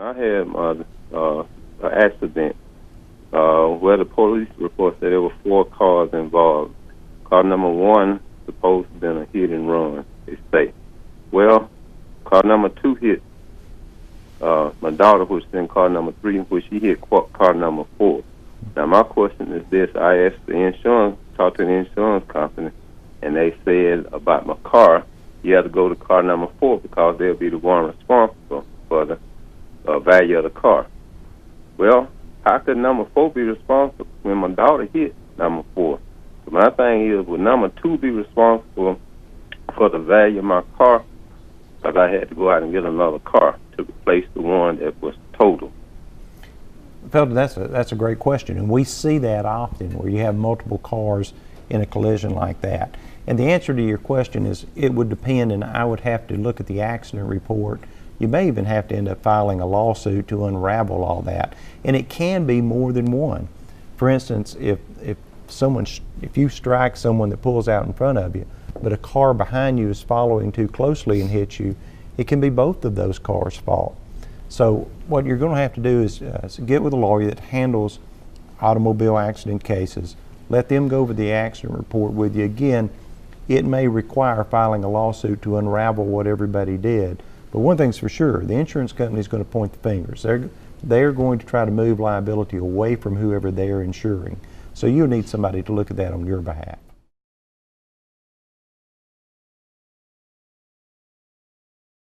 I had an accident where the police report said there were 4 cars involved. Car number 1 supposed to have been a hit and run, they say. Well, car number 2 hit my daughter, which is in car number 3, which she hit car number 4. Now, my question is this. I asked the insurance, talked to the insurance company, and they said about my car, you have to go to car number 4 because they'll be the one responsible for the value of the car. Well, how could number 4 be responsible when my daughter hit number 4? So my thing is, would number 2 be responsible for the value of my car? Because I had to go out and get another car to replace the one that was total. Felton, that's a great question, and we see that often where you have multiple cars in a collision like that. And the answer to your question is it would depend, and I would have to look at the accident report. You may even have to end up filing a lawsuit to unravel all that, and it can be more than one. For instance, if you strike someone that pulls out in front of you, but a car behind you is following too closely and hits you, it can be both of those cars' fault. So what you're going to have to do is get with a lawyer that handles automobile accident cases. Let them go over the accident report with you. Again, it may require filing a lawsuit to unravel what everybody did. But one thing's for sure, the insurance company is going to point the fingers. They're going to try to move liability away from whoever they're insuring. So you'll need somebody to look at that on your behalf.